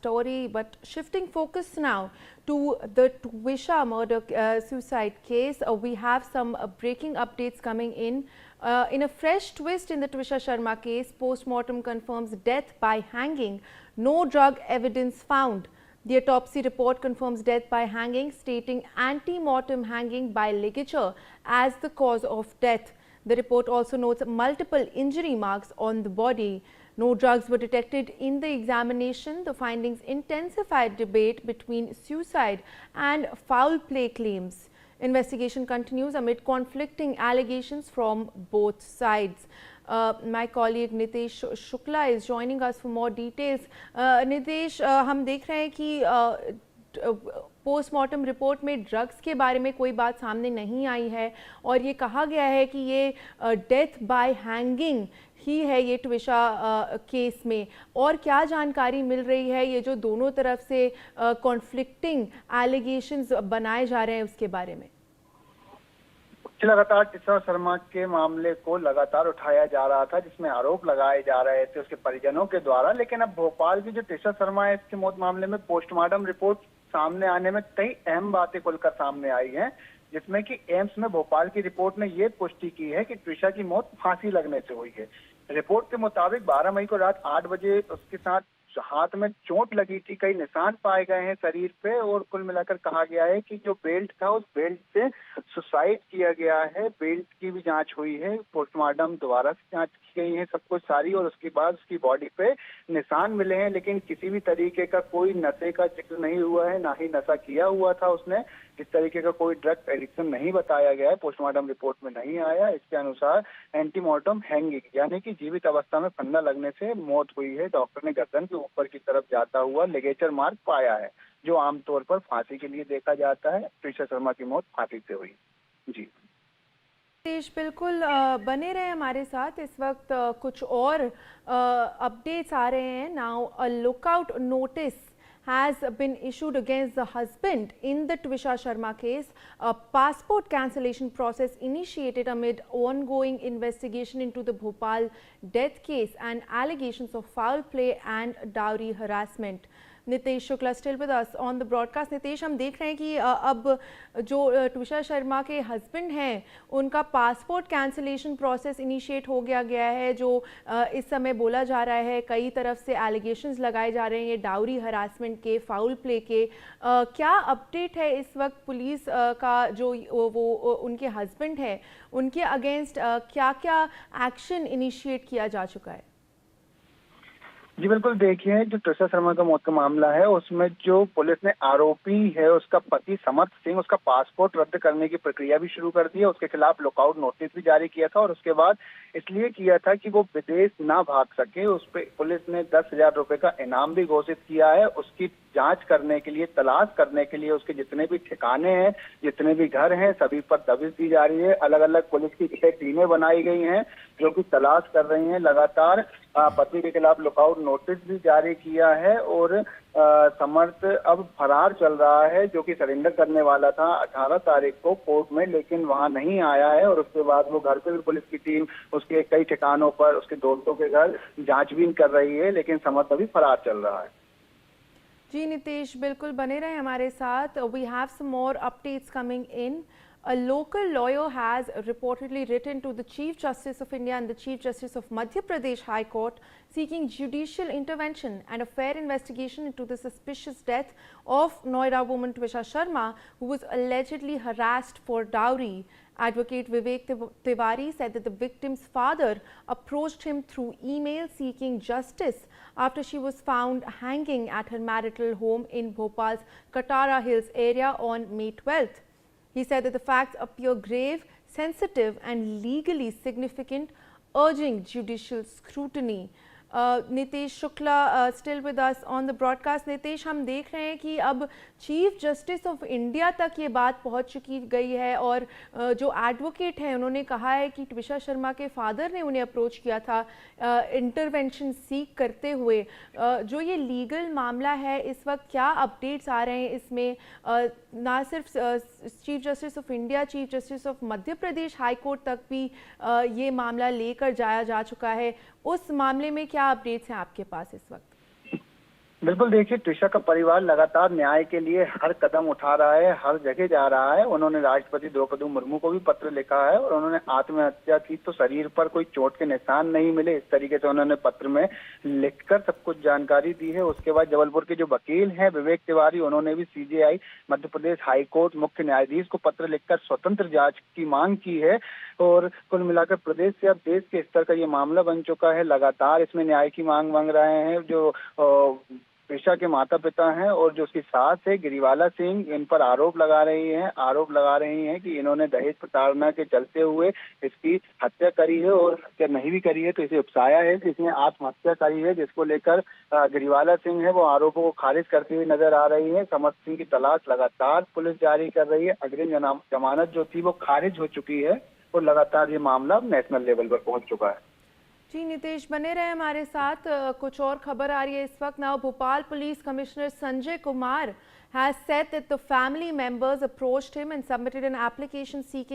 story, but shifting focus now to the Twisha murder suicide case, we have some breaking updates coming in. In a fresh twist in the Twisha Sharma case, post-mortem confirms death by hanging, no drug evidence found. The autopsy report confirms death by hanging, stating ante-mortem hanging by ligature as the cause of death. The report also notes multiple injury marks on the body. No drugs were detected in the examination. The findings intensified debate between suicide and foul play claims. Investigation continues amid conflicting allegations from both sides. My colleague Nitesh Shukla is joining us for more details. Nitesh, हम देख रहे हैं कि postmortem report में drugs के बारे में कोई बात सामने नहीं आई है और ये कहा गया है कि ये डेथ बाय हैंगिंग ही है ये ट्विशा केस में। और क्या जानकारी मिल रही है, ये जो दोनों तरफ से कॉन्फ्लिक्टिंग एलिगेशंस बनाए जा रहे हैं उसके बारे में? लगातार ट्विशा शर्मा के मामले को लगातार उठाया जा रहा था, जिसमें आरोप लगाए जा रहे थे उसके परिजनों के द्वारा। लेकिन अब भोपाल की जो ट्विशा शर्मा है, इसके मौत मामले में पोस्टमार्टम रिपोर्ट सामने आने में कई अहम बातें खुलकर सामने आई हैं, जिसमें कि एम्स में भोपाल की रिपोर्ट ने ये पुष्टि की है कि ट्विशा की मौत फांसी लगने से हुई है। रिपोर्ट के मुताबिक 12 मई को रात 8 बजे उसके साथ हाथ में चोट लगी थी, कई निशान पाए गए हैं शरीर पे, और कुल मिलाकर कहा गया है कि जो बेल्ट था उस बेल्ट से सुसाइड किया गया है। बेल्ट की भी जांच हुई है, पोस्टमार्टम दोबारा से जांच की गई है सब कुछ सारी, और उसके बाद उसकी बॉडी पे निशान मिले हैं। लेकिन किसी भी तरीके का कोई नशे का जिक्र नहीं हुआ है, ना ही नशा किया हुआ था उसने। इस तरीके का कोई ड्रग एडिक्शन नहीं बताया गया है, पोस्टमार्टम रिपोर्ट में नहीं आया। इसके अनुसार एंटीमॉर्टम हैंगिंग यानी कि जीवित अवस्था में फंदा लगने से मौत हुई है। डॉक्टर ने गर्दन के ऊपर की तरफ जाता हुआ लिगेचर मार्क पाया है, जो आमतौर पर फांसी के लिए देखा जाता है। ट्विशा शर्मा की मौत फांसी से हुई। जी देश बिल्कुल बने रहे हमारे साथ। इस वक्त कुछ और अपडेट्स आ रहे हैं। Now a lookout notice has been issued against the husband in the Twisha Sharma case. A passport cancellation process initiated amid ongoing investigation into the Bhopal death case and allegations of foul play and dowry harassment. Nitesh Shukla still with us on the broadcast. Nitesh, हम देख रहे हैं कि अब जो ट्विशा शर्मा के husband हैं उनका पासपोर्ट कैंसिलेशन प्रोसेस इनिशिएट हो गया है, जो इस समय बोला जा रहा है, कई तरफ से एलिगेशंस लगाए जा रहे हैं ये डाउरी हरासमेंट के, फाउल प्ले के। क्या अपडेट है इस वक्त पुलिस का, जो वो उनके हस्बैंड है उनके अगेंस्ट क्या क्या एक्शन इनिशिएट किया जा चुका है? जी बिल्कुल, देखिए जो ट्विशा शर्मा का मौत का मामला है उसमें जो पुलिस ने आरोपी है उसका पति समर्थ सिंह, उसका पासपोर्ट रद्द करने की प्रक्रिया भी शुरू कर दी है। उसके खिलाफ लुकआउट नोटिस भी जारी किया था, और उसके बाद इसलिए किया था कि वो विदेश ना भाग सके। उस पर पुलिस ने 10,000 रुपए का इनाम भी घोषित किया है। उसकी जांच करने के लिए, तलाश करने के लिए उसके जितने भी ठिकाने हैं, जितने भी घर हैं, सभी पर दबिश दी जा रही है। अलग अलग पुलिस की 6 टीमें बनाई गई हैं जो कि तलाश कर रही हैं। लगातार पति के खिलाफ लुकआउट नोटिस भी जारी किया है, और समर्थ अब फरार चल रहा है, जो कि सरेंडर करने वाला था 18 तारीख को कोर्ट में, लेकिन वहां नहीं आया है। और उसके बाद वो घर पे भी पुलिस की टीम उसके कई ठिकानों पर, उसके दोस्तों के घर जांचबीन कर रही है, लेकिन समर्थ अभी फरार चल रहा है। जी नितेश, बिल्कुल बने रहे हमारे साथ। We have some more updates coming in. A local lawyer has reportedly written to the Chief Justice of India and the Chief Justice of Madhya Pradesh High Court seeking judicial intervention and a fair investigation into the suspicious death of Noida woman Twisha Sharma, who was allegedly harassed for dowry. Advocate Vivek Tiwari said that the victim's father approached him through email seeking justice after she was found hanging at her marital home in Bhopal's Katara Hills area on May 12th. He said that the facts appear grave, sensitive and legally significant, urging judicial scrutiny. Nitesh Shukla still with us on the broadcast. Nitesh, हम देख रहे हैं कि अब chief justice of India तक ये बात पहुंच चुकी गई है, और जो एडवोकेट हैं उन्होंने कहा है कि ट्विशा शर्मा के फादर ने उन्हें अप्रोच किया था इंटरवेंशन सीख करते हुए। जो ये लीगल मामला है इस वक्त क्या अपडेट्स आ रहे हैं इसमें? ना सिर्फ chief justice of India, chief justice of Madhya Pradesh high court तक भी ये मामला लेकर जाया जा चुका है। उस मामले में क्या अपडेट्स हैं आपके पास इस वक्त? बिल्कुल, देखिए त्रिशा का परिवार लगातार न्याय के लिए हर कदम उठा रहा है, हर जगह जा रहा है। उन्होंने राष्ट्रपति द्रौपदी मुर्मू को भी पत्र लिखा है और उन्होंने आत्महत्या की तो शरीर पर कोई चोट के निशान नहीं मिले, इस तरीके से उन्होंने पत्र में लिखकर सब कुछ जानकारी दी है। उसके बाद जबलपुर के जो वकील हैं विवेक तिवारी, उन्होंने भी CJI Madhya Pradesh high court मुख्य न्यायाधीश को पत्र लिखकर स्वतंत्र जांच की मांग की है। और कुल मिलाकर प्रदेश से अब देश के स्तर का ये मामला बन चुका है। लगातार इसमें न्याय की मांग मांग रहे हैं जो त्रिशा के माता पिता हैं और जो उसकी सास है गिरिवाला सिंह, इन पर आरोप लगा रही हैं कि इन्होंने दहेज प्रताड़ना के चलते हुए इसकी हत्या करी है और हत्या नहीं भी करी है तो इसे उकसाया है कि इसने आत्महत्या करी है, जिसको लेकर गिरिवाला सिंह है वो आरोपों को खारिज करती हुई नजर आ रही है। समर्थ सिंह की तलाश लगातार पुलिस जारी कर रही है। अग्रिम जमानत जो थी वो खारिज हो चुकी है और लगातार ये मामला नेशनल लेवल पर पहुंच चुका है। जी नितेश, बने रहे हमारे साथ। कुछ और खबर आ रही है इस वक्त। Now Bhopal police commissioner Sanjay Kumar has said that the family members approached him and submitted an application seeking